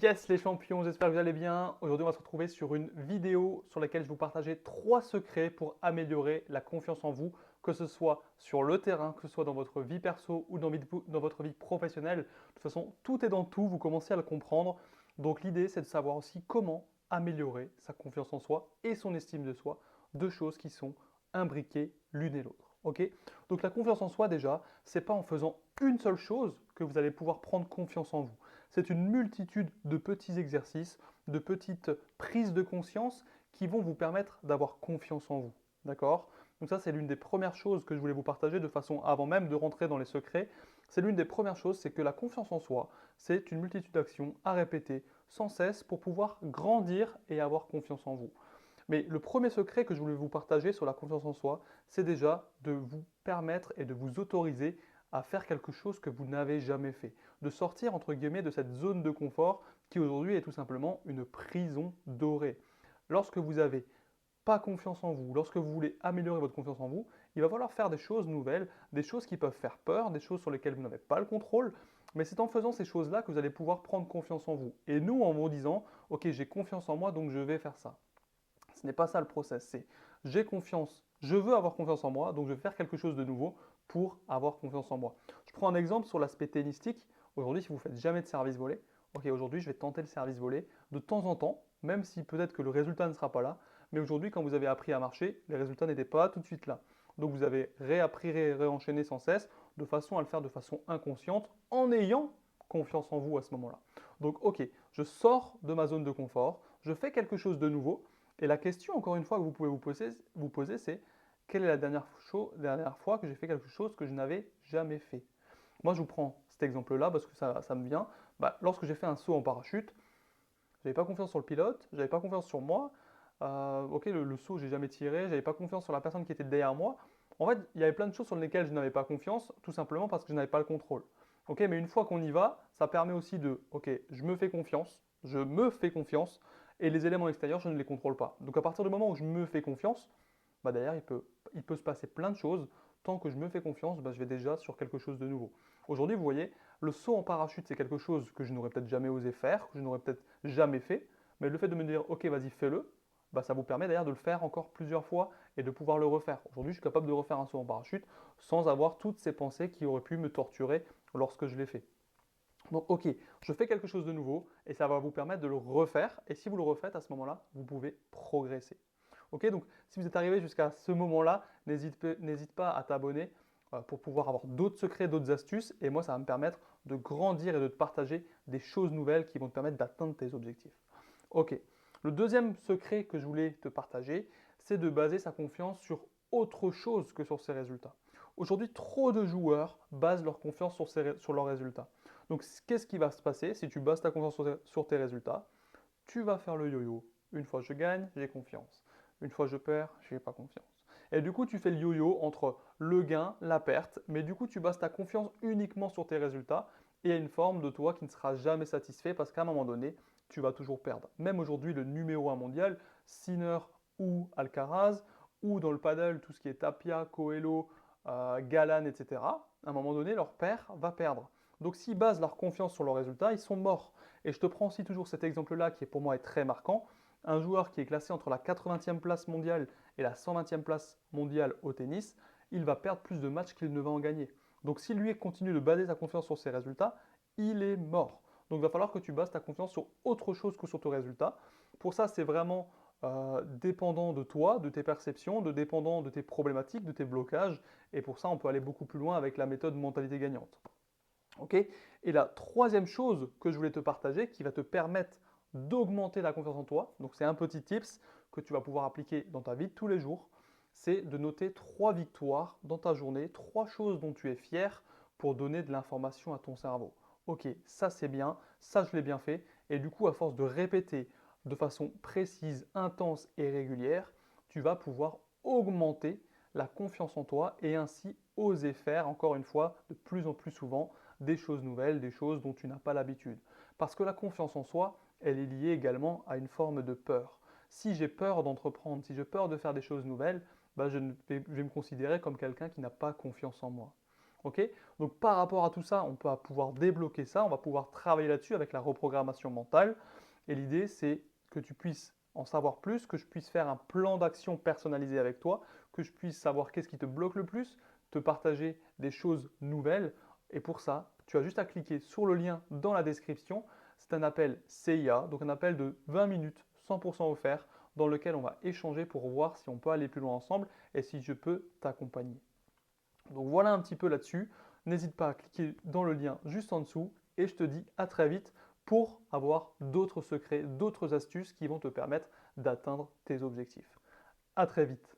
Yes les champions, j'espère que vous allez bien. Aujourd'hui on va se retrouver sur une vidéo sur laquelle je vais vous partager 3 secrets pour améliorer la confiance en vous, que ce soit sur le terrain, que ce soit dans votre vie perso ou dans votre vie professionnelle. De toute façon, tout est dans tout, vous commencez à le comprendre. Donc l'idée c'est de savoir aussi comment améliorer sa confiance en soi et son estime de soi, deux choses qui sont imbriquées l'une et l'autre. Ok? Donc la confiance en soi déjà, c'est pas en faisant une seule chose que vous allez pouvoir prendre confiance en vous. C'est une multitude de petits exercices, de petites prises de conscience qui vont vous permettre d'avoir confiance en vous. D'accord? Donc ça, c'est l'une des premières choses que je voulais vous partager de façon, avant même de rentrer dans les secrets, c'est l'une des premières choses, c'est que la confiance en soi, c'est une multitude d'actions à répéter sans cesse pour pouvoir grandir et avoir confiance en vous. Mais le premier secret que je voulais vous partager sur la confiance en soi, c'est déjà de vous permettre et de vous autoriser à faire quelque chose que vous n'avez jamais fait. De sortir, entre guillemets, de cette zone de confort qui aujourd'hui est tout simplement une prison dorée. Lorsque vous n'avez pas confiance en vous, lorsque vous voulez améliorer votre confiance en vous, il va falloir faire des choses nouvelles, des choses qui peuvent faire peur, des choses sur lesquelles vous n'avez pas le contrôle, mais c'est en faisant ces choses-là que vous allez pouvoir prendre confiance en vous. Et nous, en vous disant, ok, j'ai confiance en moi, donc je vais faire ça. Ce n'est pas ça le process, c'est j'ai confiance, je veux avoir confiance en moi, donc je vais faire quelque chose de nouveau pour avoir confiance en moi. Je prends un exemple sur l'aspect tennistique. Aujourd'hui, si vous ne faites jamais de service volé, ok, aujourd'hui je vais tenter le service volé de temps en temps, même si peut-être que le résultat ne sera pas là, mais aujourd'hui quand vous avez appris à marcher, les résultats n'étaient pas tout de suite là. Donc vous avez réappris, réenchaîné sans cesse, de façon à le faire de façon inconsciente, en ayant confiance en vous à ce moment-là. Donc ok, je sors de ma zone de confort, je fais quelque chose de nouveau, et la question, encore une fois, que vous pouvez vous poser c'est quelle est la dernière fois que j'ai fait quelque chose que je n'avais jamais fait? Moi, je vous prends cet exemple-là parce que ça me vient. Bah, lorsque j'ai fait un saut en parachute, j'avais pas confiance sur le pilote, j'avais pas confiance sur moi. Ok, le saut, j'ai jamais tiré, j'avais pas confiance sur la personne qui était derrière moi. En fait, il y avait plein de choses sur lesquelles je n'avais pas confiance, tout simplement parce que je n'avais pas le contrôle. Ok, mais une fois qu'on y va, ça permet aussi de, ok, je me fais confiance, et les éléments extérieurs, je ne les contrôle pas. Donc à partir du moment où je me fais confiance, bah derrière, il peut se passer plein de choses. Tant que je me fais confiance, bah, je vais déjà sur quelque chose de nouveau. Aujourd'hui, vous voyez, le saut en parachute, c'est quelque chose que je n'aurais peut-être jamais osé faire, que je n'aurais peut-être jamais fait. Mais le fait de me dire, ok, vas-y, fais-le, bah, ça vous permet d'ailleurs de le faire encore plusieurs fois et de pouvoir le refaire. Aujourd'hui, je suis capable de refaire un saut en parachute sans avoir toutes ces pensées qui auraient pu me torturer lorsque je l'ai fait. Donc, ok, je fais quelque chose de nouveau et ça va vous permettre de le refaire. Et si vous le refaites à ce moment-là, vous pouvez progresser. Ok, donc si vous êtes arrivé jusqu'à ce moment-là, n'hésite pas à t'abonner pour pouvoir avoir d'autres secrets, d'autres astuces. Et moi, ça va me permettre de grandir et de te partager des choses nouvelles qui vont te permettre d'atteindre tes objectifs. Ok, le deuxième secret que je voulais te partager, c'est de baser sa confiance sur autre chose que sur ses résultats. Aujourd'hui, trop de joueurs basent leur confiance sur leurs résultats. Donc, qu'est-ce qui va se passer si tu bases ta confiance sur tes résultats? Tu vas faire le yo-yo. Une fois je gagne, j'ai confiance. Une fois je perds, je n'ai pas confiance. Et du coup, tu fais le yo-yo entre le gain, la perte, mais du coup, tu bases ta confiance uniquement sur tes résultats et il y a une forme de toi qui ne sera jamais satisfait parce qu'à un moment donné, tu vas toujours perdre. Même aujourd'hui, le numéro 1 mondial, Sinner ou Alcaraz, ou dans le paddle, tout ce qui est Tapia, Coelho, Galan, etc., à un moment donné, leur père va perdre. Donc s'ils basent leur confiance sur leurs résultats, ils sont morts. Et je te prends aussi toujours cet exemple-là qui est pour moi est très marquant. Un joueur qui est classé entre la 80e place mondiale et la 120e place mondiale au tennis, il va perdre plus de matchs qu'il ne va en gagner. Donc si lui continue de baser sa confiance sur ses résultats, il est mort. Donc il va falloir que tu bases ta confiance sur autre chose que sur tes résultats. Pour ça, c'est vraiment dépendant de toi, de tes perceptions, dépendant de tes problématiques, de tes blocages. Et pour ça, on peut aller beaucoup plus loin avec la méthode mentalité gagnante. Ok. Et la troisième chose que je voulais te partager qui va te permettre d'augmenter la confiance en toi, donc c'est un petit tips que tu vas pouvoir appliquer dans ta vie de tous les jours, c'est de noter 3 victoires dans ta journée, 3 choses dont tu es fier pour donner de l'information à ton cerveau. Ok, ça c'est bien, ça je l'ai bien fait, et du coup à force de répéter de façon précise, intense et régulière, tu vas pouvoir augmenter la confiance en toi et ainsi oser faire, encore une fois, de plus en plus souvent, des choses nouvelles, des choses dont tu n'as pas l'habitude. Parce que la confiance en soi, elle est liée également à une forme de peur. Si j'ai peur d'entreprendre, si j'ai peur de faire des choses nouvelles, bah je vais me considérer comme quelqu'un qui n'a pas confiance en moi. Ok? Donc par rapport à tout ça, on va pouvoir débloquer ça, on va pouvoir travailler là-dessus avec la reprogrammation mentale. Et l'idée, c'est que tu puisses en savoir plus, que je puisse faire un plan d'action personnalisé avec toi, que je puisse savoir qu'est-ce qui te bloque le plus, te partager des choses nouvelles. Et pour ça, tu as juste à cliquer sur le lien dans la description. C'est un appel CIA, donc un appel de 20 minutes, 100% offert, dans lequel on va échanger pour voir si on peut aller plus loin ensemble et si je peux t'accompagner. Donc voilà un petit peu là-dessus. N'hésite pas à cliquer dans le lien juste en dessous et je te dis à très vite pour avoir d'autres secrets, d'autres astuces qui vont te permettre d'atteindre tes objectifs. À très vite.